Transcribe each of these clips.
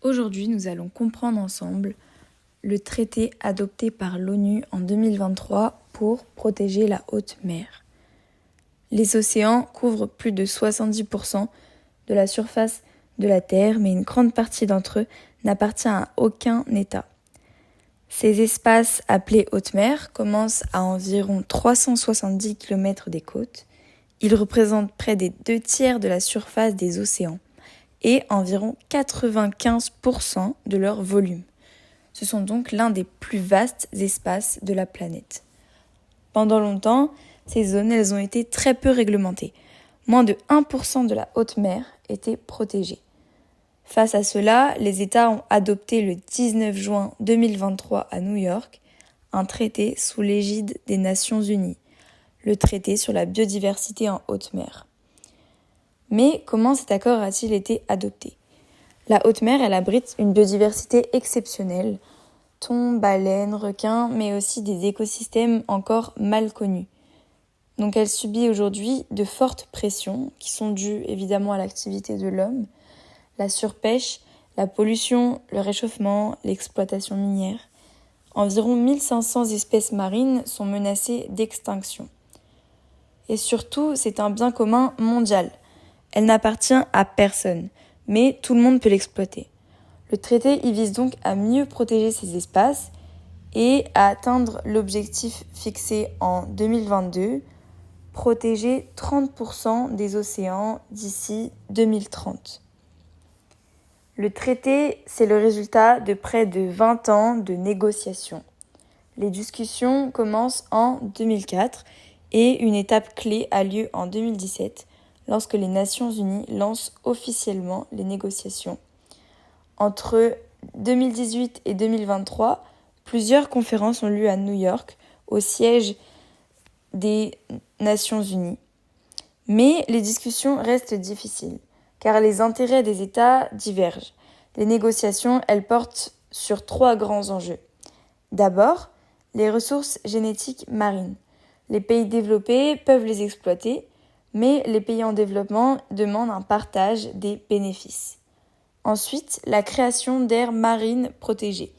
Aujourd'hui, nous allons comprendre ensemble le traité adopté par l'ONU en 2023 pour protéger la haute mer. Les océans couvrent plus de 70% de la surface de la Terre, mais une grande partie d'entre eux n'appartient à aucun État. Ces espaces appelés haute mer commencent à environ 370 km des côtes. Ils représentent près des 2/3 de la surface des océans et environ 95% de leur volume. Ce sont donc l'un des plus vastes espaces de la planète. Pendant longtemps, ces zones elles ont été très peu réglementées. Moins de 1% de la haute mer était protégée. Face à cela, les États ont adopté le 19 juin 2023 à New York un traité sous l'égide des Nations Unies, le traité sur la biodiversité en haute mer. Mais comment cet accord a-t-il été adopté ? La haute mer, elle abrite une biodiversité exceptionnelle, thon, baleines, requins, mais aussi des écosystèmes encore mal connus. Donc elle subit aujourd'hui de fortes pressions qui sont dues évidemment à l'activité de l'homme, la surpêche, la pollution, le réchauffement, l'exploitation minière. Environ 1500 espèces marines sont menacées d'extinction. Et surtout, c'est un bien commun mondial. Elle n'appartient à personne, mais tout le monde peut l'exploiter. Le traité y vise donc à mieux protéger ces espaces et à atteindre l'objectif fixé en 2022, protéger 30% des océans d'ici 2030. Le traité, c'est le résultat de près de 20 ans de négociations. Les discussions commencent en 2004 et une étape clé a lieu en 2017 lorsque les Nations Unies lancent officiellement les négociations. Entre 2018 et 2023, plusieurs conférences ont lieu à New York, au siège des Nations Unies. Mais les discussions restent difficiles, car les intérêts des États divergent. Les négociations, elles portent sur 3 grands enjeux. D'abord, les ressources génétiques marines. Les pays développés peuvent les exploiter, mais les pays en développement demandent un partage des bénéfices. Ensuite, la création d'aires marines protégées,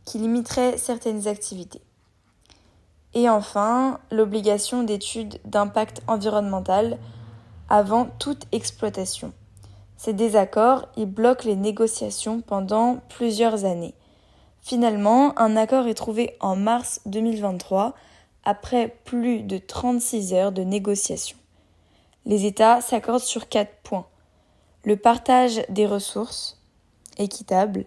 qui limiteraient certaines activités. Et enfin, l'obligation d'études d'impact environnemental avant toute exploitation. Ces désaccords y bloquent les négociations pendant plusieurs années. Finalement, un accord est trouvé en mars 2023, après plus de 36 heures de négociations. Les États s'accordent sur 4 points. Le partage des ressources équitable,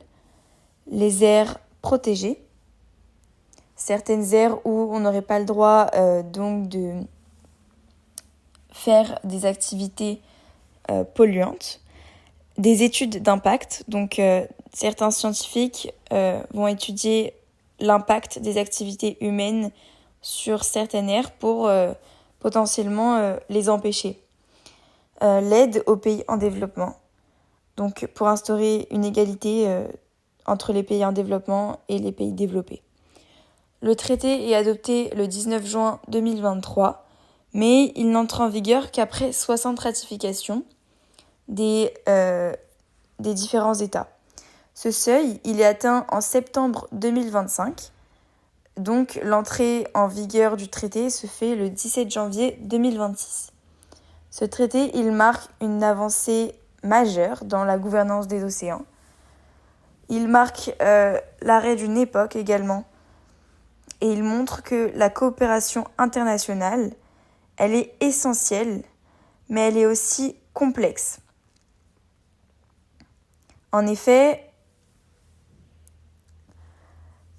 les aires protégées, certaines aires où on n'aurait pas le droit donc de faire des activités polluantes, des études d'impact, donc certains scientifiques vont étudier l'impact des activités humaines sur certaines aires pour potentiellement les empêcher. L'aide aux pays en développement, donc pour instaurer une égalité entre les pays en développement et les pays développés. Le traité est adopté le 19 juin 2023, mais il n'entre en vigueur qu'après 60 ratifications des différents États. Ce seuil, il est atteint en septembre 2025, donc l'entrée en vigueur du traité se fait le 17 janvier 2026. Ce traité, il marque une avancée majeure dans la gouvernance des océans. Il marque l'arrêt d'une époque également. Et il montre que la coopération internationale, elle est essentielle, mais elle est aussi complexe. En effet,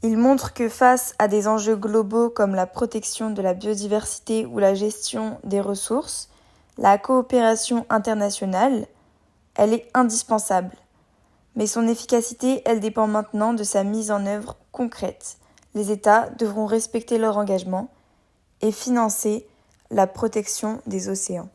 il montre que face à des enjeux globaux comme la protection de la biodiversité ou la gestion des ressources, la coopération internationale, elle est indispensable. Mais son efficacité, elle dépend maintenant de sa mise en œuvre concrète. Les États devront respecter leur engagement et financer la protection des océans.